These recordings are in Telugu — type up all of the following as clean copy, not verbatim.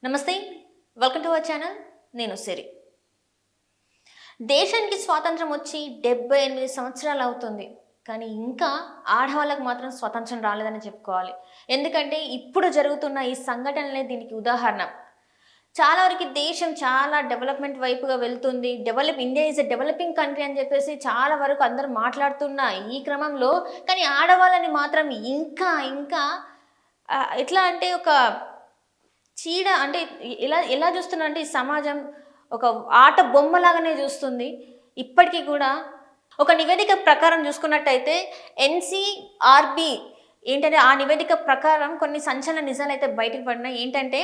నమస్తే, వెల్కమ్ టు అవర్ ఛానల్. నేను సిరి. దేశానికి స్వాతంత్రం వచ్చి 78 సంవత్సరాలు అవుతుంది. కానీ ఇంకా ఆడవాళ్ళకు మాత్రం స్వాతంత్రం రాలేదని చెప్పుకోవాలి. ఎందుకంటే ఇప్పుడు జరుగుతున్న ఈ సంఘటనలే దీనికి ఉదాహరణ. చాలా వరకు దేశం చాలా డెవలప్మెంట్ వైపుగా వెళ్తుంది. India is a developing country అని చెప్పేసి చాలా వరకు అందరూ మాట్లాడుతున్న ఈ క్రమంలో కానీ ఆడవాళ్ళని మాత్రం ఇంకా ఇంకా ఎట్లా అంటే ఒక చీడ అంటే ఎలా ఎలా చూస్తున్నారంటే ఈ సమాజం ఒక ఆట బొమ్మలాగానే చూస్తుంది. ఇప్పటికీ కూడా ఒక నివేదిక ప్రకారం చూసుకున్నట్టయితే ఎన్సీఆర్బి ఏంటంటే ఆ నివేదిక ప్రకారం కొన్ని సంచలన నిజాలైతే బయటకు పడినాయి. ఏంటంటే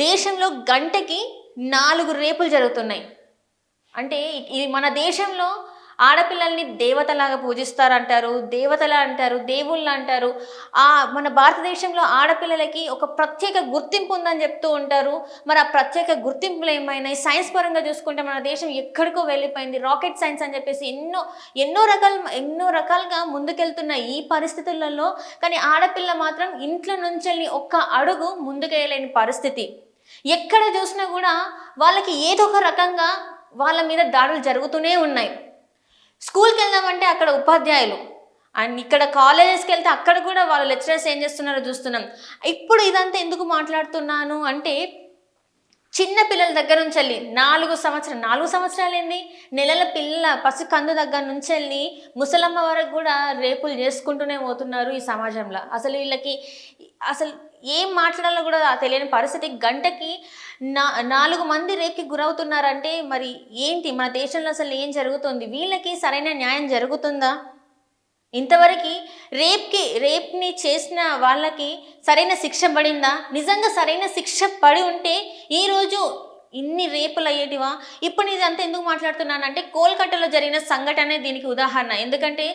దేశంలో గంటకి 4 రేపులు జరుగుతున్నాయి. అంటే ఇది మన దేశంలో ఆడపిల్లల్ని దేవతలాగా పూజిస్తారంటారు, దేవతలా అంటారు, దేవుళ్ళు అంటారు. మన భారతదేశంలో ఆడపిల్లలకి ఒక ప్రత్యేక గుర్తింపు ఉందని చెప్తూ ఉంటారు. మరి ఆ ప్రత్యేక గుర్తింపులు ఏమైనాయి? సైన్స్ పరంగా చూసుకుంటే మన దేశం ఎక్కడికో వెళ్ళిపోయింది. రాకెట్ సైన్స్ అని చెప్పేసి ఎన్నో రకాలుగా ముందుకెళ్తున్న ఈ పరిస్థితులలో కానీ ఆడపిల్ల మాత్రం ఇంట్లో నుంచి ఒక్క అడుగు ముందుకేయలేని పరిస్థితి. ఎక్కడ చూసినా కూడా వాళ్ళకి ఏదో ఒక రకంగా వాళ్ళ మీద దాడులు జరుగుతూనే ఉన్నాయి. స్కూల్కి వెళ్దామంటే అక్కడ ఉపాధ్యాయులు, అండ్ ఇక్కడ కాలేజెస్కి వెళ్తే అక్కడ కూడా వాళ్ళ లెక్చరర్స్ ఏం చేస్తున్నారో చూస్తున్నాం. ఇప్పుడు ఇదంతా ఎందుకు మాట్లాడుతున్నాను అంటే చిన్న పిల్లల దగ్గర నుంచి వెళ్ళి 4 సంవత్సరాలు ఏంది, నెలల పిల్ల పసికందు దగ్గర నుంచి వెళ్ళి ముసలమ్మ వరకు కూడా రేపులు చేసుకుంటూనే పోతున్నారు ఈ సమాజంలో. వీళ్ళకి ఏం మాట్లాడాలో కూడా తెలియని పరిస్థితి. గంటకి 4 మంది రేప్కి గురవుతున్నారంటే మరి ఏంటి మన దేశంలో అసలు ఏం జరుగుతుంది? వీళ్ళకి సరైన న్యాయం జరుగుతుందా? ఇంతవరకు రేప్ని చేసిన వాళ్ళకి సరైన శిక్ష పడిందా? నిజంగా సరైన శిక్ష పడి ఉంటే ఈరోజు ఇన్ని రేపులు అయ్యేటివా? ఇప్పుడు ఇదంతా ఎందుకు మాట్లాడుతున్నానంటే కోల్కతాలో జరిగిన సంఘటనే దీనికి ఉదాహరణ. ఎందుకంటే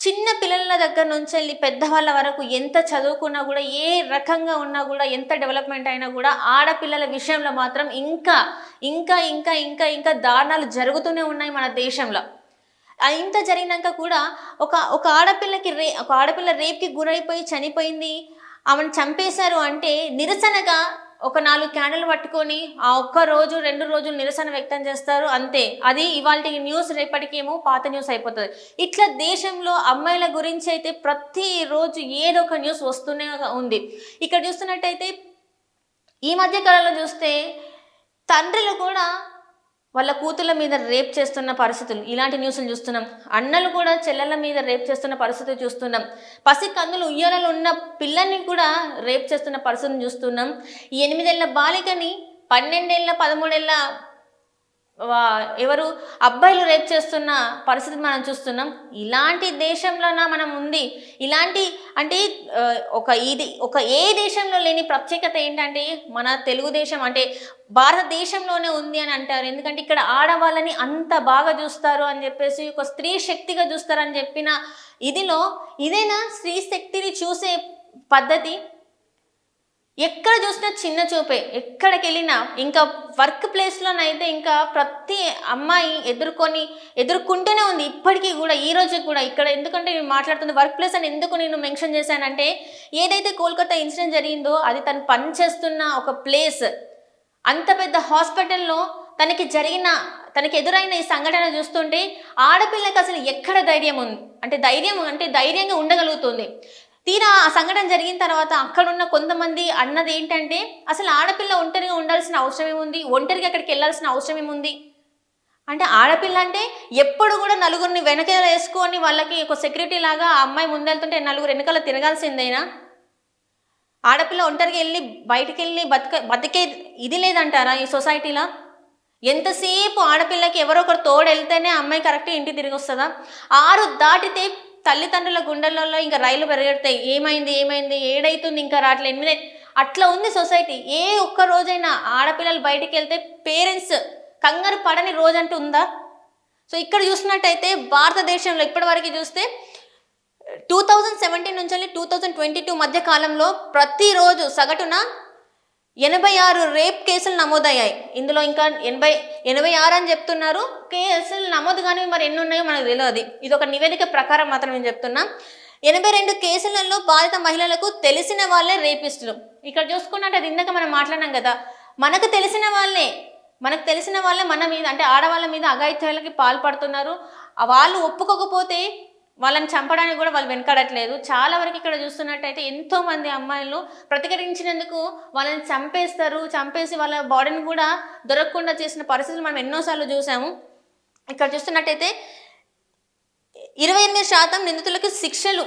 చిన్న పిల్లల దగ్గర నుంచి వెళ్ళి పెద్దవాళ్ళ వరకు ఎంత చదువుకున్నా కూడా, ఏ రకంగా ఉన్నా కూడా, ఎంత డెవలప్మెంట్ అయినా కూడా ఆడపిల్లల విషయంలో మాత్రం ఇంకా ఇంకా ఇంకా ఇంకా ఇంకా దారుణాలు జరుగుతూనే ఉన్నాయి మన దేశంలో. ఇంత జరిగినాక కూడా ఒక ఆడపిల్ల రేప్కి గురైపోయి చనిపోయింది, ఆమెను చంపేశారు అంటే నిరసనగా ఒక 4 క్యాండిల్ పట్టుకొని ఆ ఒక్క రోజు 2 రోజులు నిరసన వ్యక్తం చేస్తారు, అంతే. అది ఇవాళ న్యూస్, రేపటికేమో పాత న్యూస్ అయిపోతుంది. ఇట్లా దేశంలో అమ్మాయిల గురించి అయితే ప్రతిరోజు ఏదో ఒక న్యూస్ వస్తూనే ఉంది. ఇక్కడ చూస్తున్నట్టయితే ఈ మధ్య కాలంలో చూస్తే తండ్రులు కూడా వాళ్ళ కూతుళ్ళ మీద రేప్ చేస్తున్న పరిస్థితులు, ఇలాంటి న్యూస్లు చూస్తున్నాం. అన్నలు కూడా చెల్లెల మీద రేప్ చేస్తున్న పరిస్థితులు చూస్తున్నాం. పసికందులు ఉయ్యాలలో ఉన్న పిల్లల్ని కూడా రేప్ చేస్తున్న పరిస్థితిని చూస్తున్నాం. 8 ఏళ్ల బాలికని 12 ఏళ్ల 13 ఏళ్ల అబ్బాయిలు రేప్ చేస్తున్న పరిస్థితి మనం చూస్తున్నాం. ఇలాంటి దేశంలోనా మనం ఉంది? ఇలాంటి అంటే ఒక ఏ దేశంలో లేని ప్రత్యేకత ఏంటంటే మన తెలుగుదేశం అంటే భారతదేశంలోనే ఉంది అని అంటారు. ఎందుకంటే ఇక్కడ ఆడవాళ్ళని అంత బాగా చూస్తారు అని చెప్పేసి, ఒక స్త్రీ శక్తిగా చూస్తారని చెప్పిన ఇదేనా స్త్రీ శక్తిని చూసే పద్ధతి? ఎక్కడ చూసినా చిన్న చూపే. ఎక్కడికి వెళ్ళినా ఇంకా వర్క్ ప్లేస్లోనైతే ఇంకా ప్రతి అమ్మాయి ఎదుర్కొంటూనే ఉంది ఇప్పటికీ కూడా, ఈ రోజు కూడా. ఇక్కడ ఎందుకంటే నేను మాట్లాడుతుంది వర్క్ ప్లేస్ అని ఎందుకు నేను మెన్షన్ చేశానంటే, ఏదైతే కోల్కతా ఇన్సిడెంట్ జరిగిందో అది తను పనిచేస్తున్న ఒక ప్లేస్. అంత పెద్ద హాస్పిటల్లో తనకి ఎదురైన ఈ సంఘటన చూస్తుంటే ఆడపిల్లకి అసలు ఎక్కడ ధైర్యం ఉంది అంటే ధైర్యంగా ఉండగలుగుతుంది. తీరా ఆ సంఘటన జరిగిన తర్వాత అక్కడున్న కొంతమంది అన్నది ఏంటంటే, అసలు ఆడపిల్ల ఒంటరిగా ఉండాల్సిన అవసరం ఏముంది, ఒంటరిగా అక్కడికి వెళ్ళాల్సిన అవసరం ఏముంది అంటే, ఆడపిల్ల అంటే ఎప్పుడు కూడా నలుగురిని వెనక వేసుకొని వాళ్ళకి ఒక సెక్యూరిటీ లాగా ఆ అమ్మాయి ముందెళ్తుంటే నలుగురు వెనకాల తిరగాల్సిందేనా? ఆడపిల్ల ఒంటరిగా వెళ్ళి బయటికి వెళ్ళి బతికే ఇది లేదంటారా ఈ సొసైటీలో? ఎంతసేపు ఆడపిల్లకి ఎవరో ఒకరు తోడు వెళ్తేనే అమ్మాయి కరెక్ట్గా ఇంటికి తిరిగి వస్తుందా? 6 దాటితే తల్లిదండ్రుల గుండెలలో ఇంకా రైలు పెరిగెడతాయి. ఏమైంది ఏడైతుంది ఇంకా రావట్లేదు 8 అట్లా ఉంది సొసైటీ. ఏ ఒక్క రోజైనా ఆడపిల్లలు బయటికి వెళ్తే పేరెంట్స్ కంగారు పడని రోజంటూ ఉందా? సో ఇక్కడ చూసినట్టయితే భారతదేశంలో ఇప్పటివరకు చూస్తే 2017 నుంచి 2022 మధ్య కాలంలో ప్రతిరోజు సగటున 86 రేప్ కేసులు నమోదయ్యాయి. ఇందులో ఇంకా 86 అని చెప్తున్నారు. కేసులు నమోదు కానీ మరి ఎన్ని ఉన్నాయో మనకు తెలియదు. ఇది ఒక నివేదిక ప్రకారం మాత్రం నేను చెప్తున్నా. 82 కేసులలో బాధిత మహిళలకు తెలిసిన వాళ్ళే రేపిస్టులు. ఇక్కడ చూసుకున్నట్టు ఇందాక మనం మాట్లాడినాం కదా, మనకు తెలిసిన వాళ్ళే మన మీద అంటే ఆడవాళ్ళ మీద అఘాయిత్యాలకి పాల్పడుతున్నారు. వాళ్ళు ఒప్పుకోకపోతే వాళ్ళని చంపడానికి కూడా వాళ్ళు వెనకాడట్లేదు. చాలా వరకు ఇక్కడ చూస్తున్నట్టయితే ఎంతో మంది అమ్మాయిలు ప్రతిఘటించినందుకు వాళ్ళని చంపేసి వాళ్ళ బాడీని కూడా దొరకకుండా చేసిన పరిస్థితులు మనం ఎన్నోసార్లు చూసాము. ఇక్కడ చూస్తున్నట్టయితే 28% నిందితులకు శిక్షలు,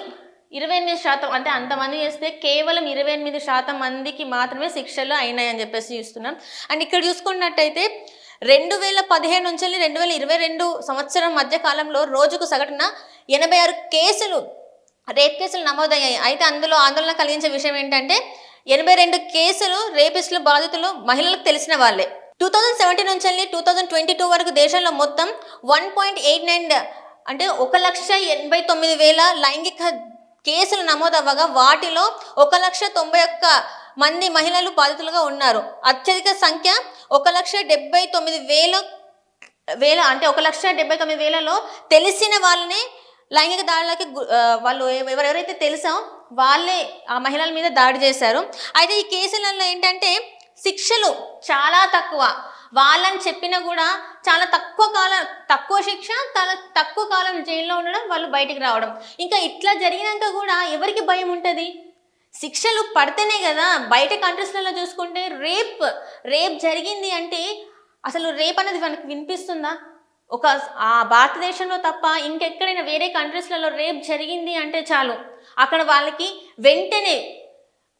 28% అంటే అంతమంది చేస్తే కేవలం 28% మందికి మాత్రమే శిక్షలు అయినాయని చెప్పేసి చూస్తున్నాం. అండ్ ఇక్కడ చూసుకున్నట్టయితే 2015 నుంచి 2022 సంవత్సరం మధ్య కాలంలో రోజుకు సగటున 86 కేసులు రేప్ కేసులు నమోదయ్యాయి. అయితే అందులో ఆందోళన కలిగించే విషయం ఏంటంటే 82 కేసులు రేపిస్టుల బాధితులు మహిళలకు తెలిసిన వాళ్ళే. 2017 నుంచి 2022 వరకు దేశంలో మొత్తం 1.89 అంటే 1,89,000 లైంగిక కేసులు నమోదవ్వగా వాటిలో 1,91,000 మంది మహిళలు బాధితులుగా ఉన్నారు. అత్యధిక సంఖ్య 1,79,000 అంటే 1,79,000లో తెలిసిన వాళ్ళని లైంగిక దాడులకి వాళ్ళు ఎవరెవరైతే తెలుసో వాళ్ళే ఆ మహిళల మీద దాడి చేశారు. అయితే ఈ కేసులలో ఏంటంటే శిక్షలు చాలా తక్కువ. వాళ్ళని చెప్పినా కూడా చాలా తక్కువ శిక్ష, చాలా తక్కువ కాలం జైల్లో ఉండడం, వాళ్ళు బయటికి రావడం. ఇంకా ఇట్లా జరిగినాక కూడా ఎవరికి భయం ఉంటుంది? శిక్షలు పడితేనే కదా. బయట కంట్రీస్లలో చూసుకుంటే రేప్ జరిగింది అంటే అసలు రేప్ అనేది మనకి వినిపిస్తుందా? ఆ భారతదేశంలో తప్ప ఇంకెక్కడైనా వేరే కంట్రీస్లలో రేప్ జరిగింది అంటే చాలు అక్కడ వాళ్ళకి వెంటనే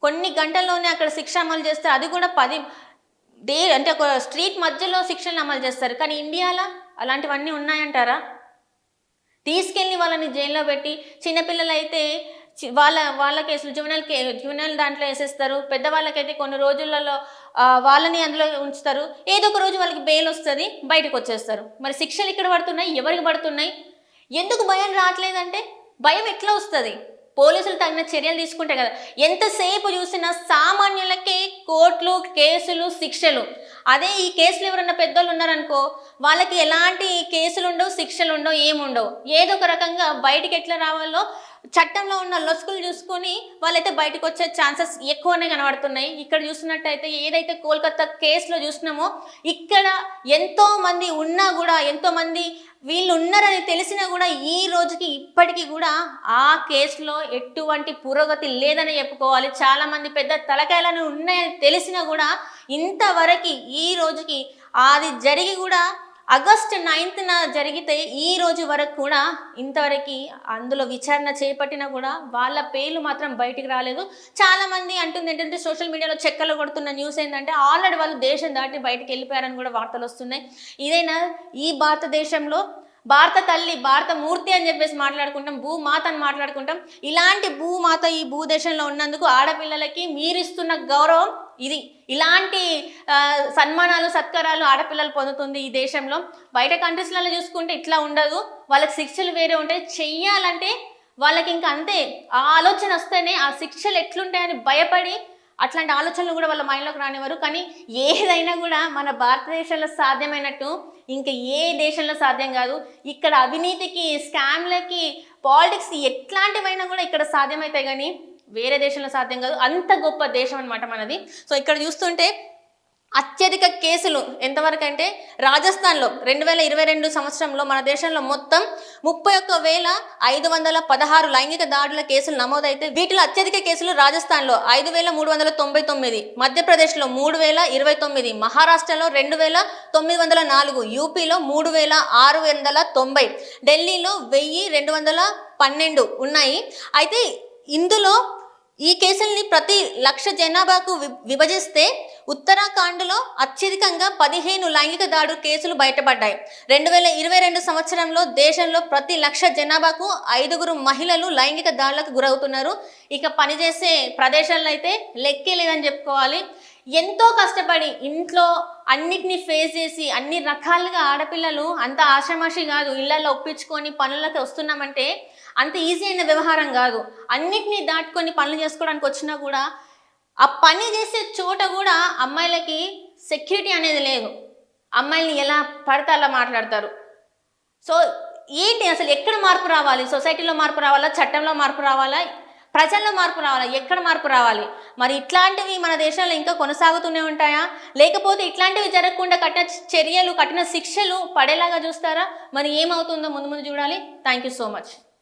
కొన్ని గంటల్లోనే అక్కడ శిక్ష అమలు చేస్తారు. అది కూడా అంటే ఒక స్ట్రీట్ మధ్యలో శిక్షలను అమలు చేస్తారు. కానీ ఇండియాలో అలాంటివన్నీ ఉన్నాయంటారా? తీసుకెళ్ళి వాళ్ళని జైల్లో పెట్టి చిన్నపిల్లలు అయితే వాళ్ళ కేసులు జువెనైల్ దాంట్లో వేసేస్తారు. పెద్దవాళ్ళకైతే కొన్ని రోజులలో వాళ్ళని అందులో ఉంచుతారు. ఏదో ఒక రోజు వాళ్ళకి బెయిల్ వస్తుంది, బయటకు వచ్చేస్తారు. మరి శిక్షలు ఇక్కడ పడుతున్నాయి, ఎవరికి పడుతున్నాయి? ఎందుకు భయం రావట్లేదంటే భయం ఎట్లా వస్తుంది? పోలీసులు తగిన చర్యలు తీసుకుంటే కదా. ఎంతసేపు చూసినా సామాన్యులకే కోర్టులు, కేసులు, శిక్షలు. అదే ఈ కేసులు ఎవరన్నా పెద్దోళ్ళు ఉన్నారనుకో వాళ్ళకి ఎలాంటి కేసులు ఉండవు, శిక్షలు ఉండవు, ఏముండవు. ఏదో ఒక రకంగా బయటికి ఎట్లా రావాలో చట్టంలో ఉన్న లొసుకులు చూసుకొని వాళ్ళైతే బయటకు వచ్చే ఛాన్సెస్ ఎక్కువనే కనబడుతున్నాయి. ఇక్కడ చూసినట్టయితే ఏదైతే కోల్కతా కేసులో చూసినామో ఇక్కడ ఎంతో మంది ఉన్నా కూడా, ఎంతో మంది వీళ్ళు ఉన్నారని తెలిసినా కూడా ఈ రోజుకి ఇప్పటికీ కూడా ఆ కేసులో ఎటువంటి పురోగతి లేదని చెప్పుకోవాలి. చాలా మంది పెద్ద తలకాయలను ఉన్నాయని తెలిసినా కూడా ఇంతవరకు ఈ రోజుకి అది జరిగి కూడా ఆగస్టు 9న జరిగితే ఈ రోజు వరకు కూడా ఇంతవరకు అందులో విచారణ చేపట్టినా కూడా వాళ్ళ పేర్లు మాత్రం బయటికి రాలేదు. చాలా మంది అంటుంది ఏంటంటే సోషల్ మీడియాలో చెక్కలు కొడుతున్న న్యూస్ ఏంటంటే ఆల్రెడీ వాళ్ళు దేశం దాటి బయటికి వెళ్ళిపోయారని కూడా వార్తలు వస్తున్నాయి. ఇదైనా ఈ భారతదేశంలో భారత తల్లి, భారత మూర్తి అని చెప్పేసి మాట్లాడుకుంటాం, భూమాత అని మాట్లాడుకుంటాం. ఇలాంటి భూమాత ఈ భూదేశంలో ఉన్నందుకు ఆడపిల్లలకి మీరిస్తున్న గౌరవం ఇది. ఇలాంటి సన్మానాలు, సత్కారాలు ఆడపిల్లలు పొందుతుంది ఈ దేశంలో. బయట కంట్రీస్లలో చూసుకుంటే ఇట్లా ఉండదు. వాళ్ళకి శిక్షలు వేరే ఉంటాయి. చెయ్యాలంటే వాళ్ళకి ఇంకా అంతే ఆ ఆలోచన వస్తేనే ఆ శిక్షలు ఎట్లుంటాయని భయపడి అట్లాంటి ఆలోచనలు కూడా వాళ్ళ మైండ్లోకి రానివ్వరు. కానీ ఏదైనా కూడా మన భారతదేశంలో సాధ్యమైనట్టు ఇంకా ఏ దేశంలో సాధ్యం కాదు. ఇక్కడ అవినీతికి, స్కామ్లకి, పాలిటిక్స్ ఎట్లాంటివైనా కూడా ఇక్కడ సాధ్యమవుతాయి కానీ వేరే దేశంలో సాధ్యం కాదు. అంత గొప్ప దేశం అనమాట మనది. సో ఇక్కడ చూస్తుంటే అత్యధిక కేసులు ఎంతవరకు అంటే రాజస్థాన్లో 2022 సంవత్సరంలో మన దేశంలో మొత్తం 31,516 లైంగిక దాడుల కేసులు నమోదైతే వీటిలో అత్యధిక కేసులు రాజస్థాన్లో 5,399, మధ్యప్రదేశ్లో 3,029, మహారాష్ట్రలో 2,904, యూపీలో 3,690, ఢిల్లీలో 1,212 ఉన్నాయి. అయితే ఇందులో ఈ కేసుల్ని ప్రతి 1,00,000 జనాభాకు విభజిస్తే ఉత్తరాఖండ్లో అత్యధికంగా 15 లైంగిక దాడుల కేసులు బయటపడ్డాయి. 2022 సంవత్సరంలో దేశంలో ప్రతి 1,00,000 జనాభాకు 5 మహిళలు లైంగిక దాడులకు గురవుతున్నారు. ఇక పనిచేసే ప్రదేశాల్లో అయితే లెక్కే లేదని చెప్పుకోవాలి. ఎంతో కష్టపడి ఇంట్లో అన్నిటినీ ఫేస్ చేసి అన్ని రకాలుగా ఆడపిల్లలు అంత ఆషామాషి కాదు. ఇళ్లలో ఒప్పించుకొని పనులకు వస్తున్నామంటే అంత ఈజీ అయిన వ్యవహారం కాదు. అన్నిటినీ దాటుకొని పనులు చేసుకోవడానికి వచ్చినా కూడా ఆ పని చేసే చోట కూడా అమ్మాయిలకి సెక్యూరిటీ అనేది లేదు. అమ్మాయిల్ని ఎలా పడితే అలా మాట్లాడతారు. సో ఏంటి అసలు ఎక్కడ మార్పు రావాలి? సొసైటీలో మార్పు రావాలా? చట్టంలో మార్పు రావాలా? ప్రజల్లో మార్పు రావాలా? ఎక్కడ మార్పు రావాలి? మరి ఇట్లాంటివి మన దేశంలో ఇంకా కొనసాగుతూనే ఉంటాయా? లేకపోతే ఇట్లాంటివి జరగకుండా కఠిన చర్యలు, కఠిన శిక్షలు పడేలాగా చూస్తారా? మరి ఏమవుతుందో ముందు ముందు చూడాలి. Thank you so much.